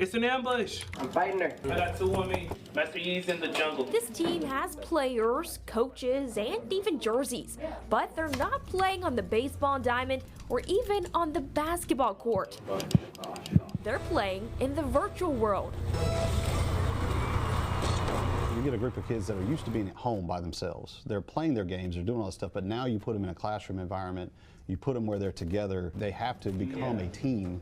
It's an ambush. I'm fighting her. I got two on me. Master Yi's in the jungle. This team has players, coaches, and even jerseys, but they're not playing on the baseball diamond or even on the basketball court. They're playing in the virtual world. You get a group of kids that are used to being at home by themselves. They're playing their games, they're doing all this stuff, but now you put them in a classroom environment, you put them where they're together. They have to become a team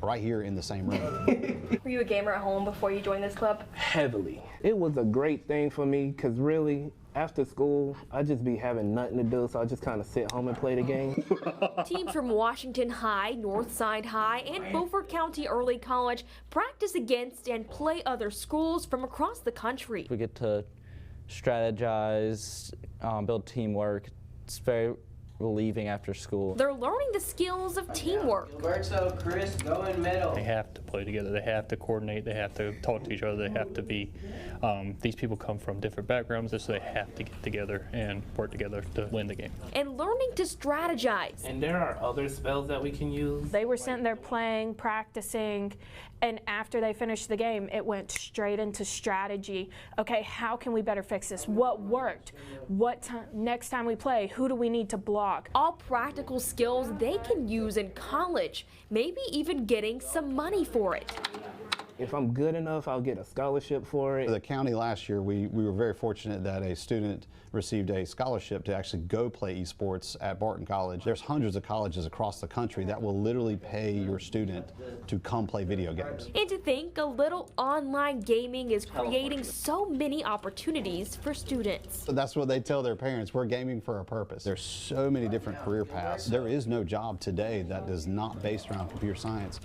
right here in the same room. Were you a gamer at home before you joined this club? Heavily. It was a great thing for me because really, after school, I'd just be having nothing to do, so I just kind of sit home and play the game. Teams from Washington High, Northside High, and Beaufort County Early College practice against and play other schools from across the country. We get to strategize, build teamwork. It's very relieving after school. They're learning the skills of teamwork. Gilberto, Chris, go in middle. They have to play together, they have to coordinate, they have to talk to each other, they have to be, these people come from different backgrounds, so they have to get together and work together to win the game. And learning to strategize. And there are other spells that we can use. They were sitting there playing, practicing, and after they finished the game, it went straight into strategy. Okay, how can we better fix this? What worked? Next time we play, who do we need to block? All practical skills they can use in college, maybe even getting some money for it. If I'm good enough, I'll get a scholarship for it. The county last year, we were very fortunate that a student received a scholarship to actually go play esports at Barton College. There's hundreds of colleges across the country that will literally pay your student to come play video games. And to think a little online gaming is creating so many opportunities for students. So that's what they tell their parents, we're gaming for a purpose. There's so many different career paths. There is no job today that is not based around computer science.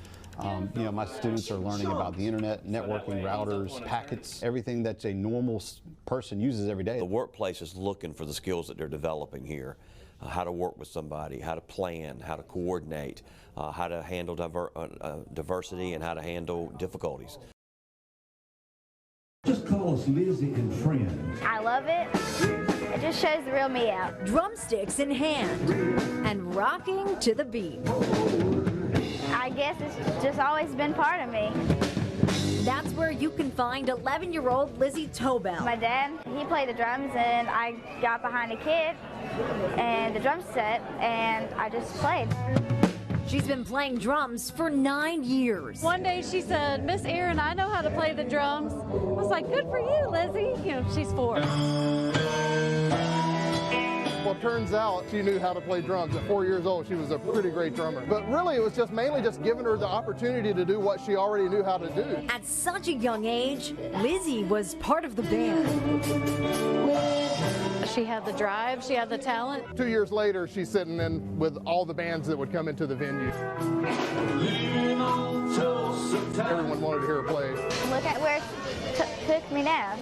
You know, my students are learning about the internet, networking, routers, packets, everything that a normal person uses every day. The workplace is looking for the skills that they're developing here. How to work with somebody, how to plan, how to coordinate, how to handle diversity, and how to handle difficulties. Just call us Lizzie and friends. I love it. It just shows the real me out. Drumsticks in hand and rocking to the beat. I guess it's just always been part of me. That's where you can find 11-year-old Lizzie Tobel. My dad, he played the drums, and I got behind a kit and the drum set, and I just played. She's been playing drums for 9 years. One day she said, "Miss Erin, I know how to play the drums." I was like, "Good for you, Lizzie." You know, she's 4. Well, it turns out she knew how to play drums. At 4 years old, she was a pretty great drummer. But really, it was just mainly just giving her the opportunity to do what she already knew how to do. At such a young age, Lizzie was part of the band. She had the drive, she had the talent. 2 years later, she's sitting in with all the bands that would come into the venue. Everyone wanted to hear her play. Look at where it took me now.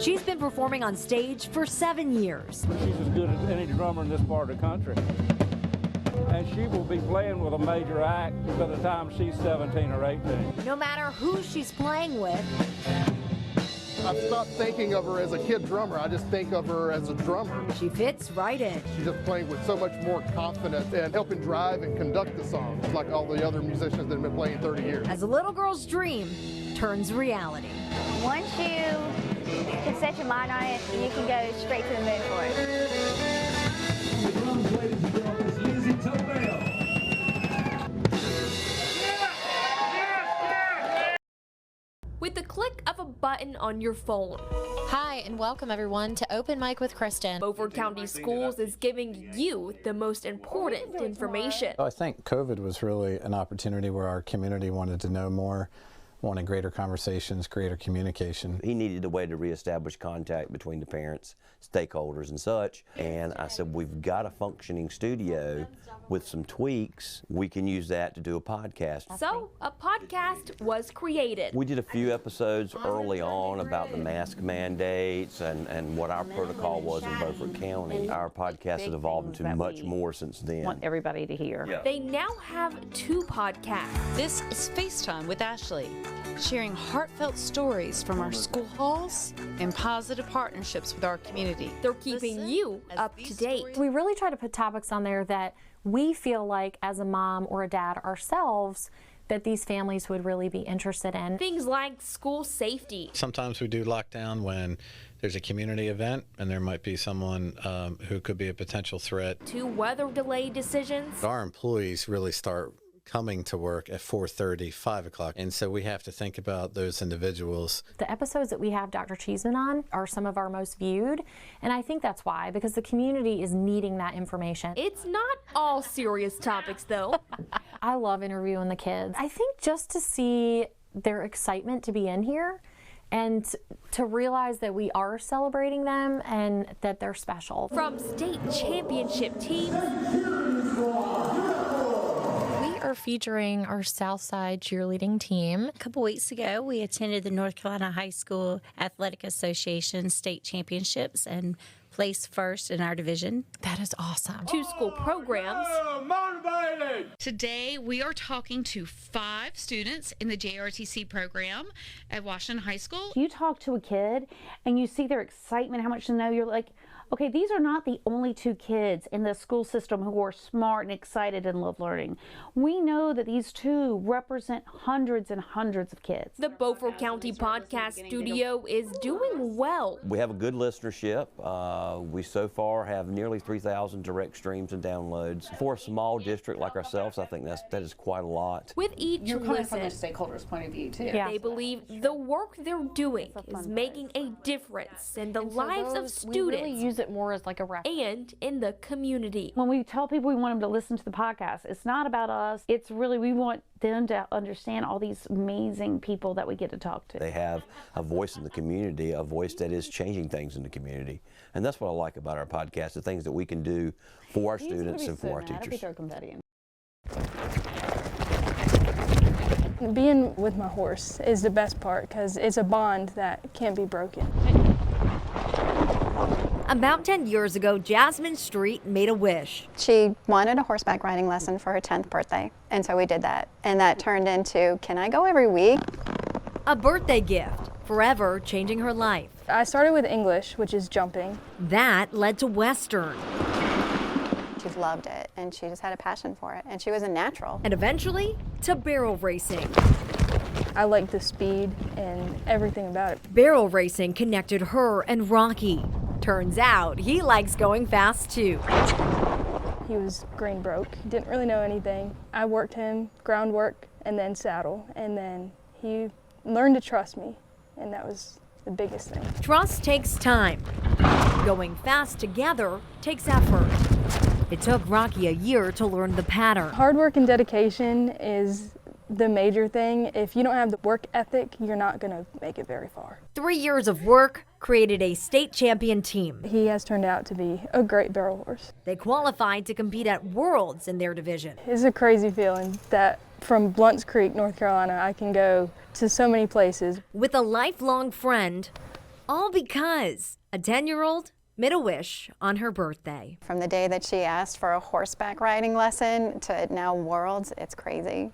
She's been performing on stage for 7 years. She's as good as any drummer in this part of the country. And she will be playing with a major act by the time she's 17 or 18. No matter who she's playing with. I've stopped thinking of her as a kid drummer. I just think of her as a drummer. She fits right in. She's just playing with so much more confidence and helping drive and conduct the song, like all the other musicians that have been playing 30 years. As a little girl's dream turns reality. Once you can set your mind on it, you can go straight to the moon for it. The drums, ladies and gentlemen, is Lizzie Tobel. With the click of a button on your phone. Hi, and welcome everyone to Open Mic with Kristen. Beaufort County Schools is giving you the most important information. I think COVID was really an opportunity where our community wanted to know more, wanted greater conversations, greater communication. He needed a way to reestablish contact between the parents, stakeholders, and such. And I said, we've got a functioning studio with some tweaks. We can use that to do a podcast. So a podcast was created. We did a few episodes early on about the mask mandates and what our protocol was in Beaufort County. Our podcast has evolved into much more since then. Want everybody to hear. Yeah. They now have 2 podcasts. This is FaceTime with Ashley, sharing heartfelt stories from our school halls and positive partnerships with our community. They're keeping you up to date. We really try to put topics on there that we feel like as a mom or a dad ourselves that these families would really be interested in. Things like school safety. Sometimes we do lockdown when there's a community event and there might be someone who could be a potential threat. To weather delay decisions. Our employees really start coming to work at 4:30, 5 o'clock, and so we have to think about those individuals. The episodes that we have Dr. Cheeseman on are some of our most viewed, and I think that's why, because the community is needing that information. It's not all serious topics, though. I love interviewing the kids. I think just to see their excitement to be in here and to realize that we are celebrating them and that they're special. From state championship teams, we are featuring our Southside cheerleading team. A couple weeks ago, we attended the North Carolina High School Athletic Association state championships and placed first in our division. That is awesome. to school programs. Today, we are talking to 5 students in the JRTC program at Washington High School. You talk to a kid and you see their excitement, how much they know, you're like, okay, these are not the only 2 kids in the school system who are smart and excited and love learning. We know that these 2 represent hundreds and hundreds of kids. The Beaufort County Podcast Studio is doing well. We have a good listenership. We so far have nearly 3,000 direct streams and downloads. For a small district like ourselves, I think that is quite a lot. With each You're coming listen, from the stakeholders' point of view, too. Yeah. They believe the work they're doing is making a difference in the lives of students. We really use it more as like a reference. And in the community. When we tell people we want them to listen to the podcast, it's not about us. It's really, we want them to understand all these amazing people that we get to talk to. They have a voice in the community, a voice that is changing things in the community. And that's what I like about our podcast, the things that we can do for our students and for our teachers. Being with my horse is the best part because it's a bond that can't be broken. About 10 years ago, Jasmine Street made a wish. She wanted a horseback riding lesson for her 10th birthday, and so we did that. And that turned into, can I go every week? A birthday gift, forever changing her life. I started with English, which is jumping. That led to Western. She loved it, and she just had a passion for it, and she was a natural. And eventually, to barrel racing. I like the speed and everything about it. Barrel racing connected her and Rocky. Turns out he likes going fast too. He was grain broke, didn't really know anything. I worked him groundwork and then saddle, and then he learned to trust me, and that was the biggest thing. Trust takes time. Going fast together takes effort. It took Rocky a year to learn the pattern. Hard work and dedication is the major thing. If you don't have the work ethic, you're not going to make it very far. 3 years of work created a state champion team. He has turned out to be a great barrel horse. They qualified to compete at Worlds in their division. It's a crazy feeling that from Blunt's Creek, North Carolina, I can go to so many places. With a lifelong friend, all because a 10-year-old made a wish on her birthday. From the day that she asked for a horseback riding lesson to now Worlds, it's crazy.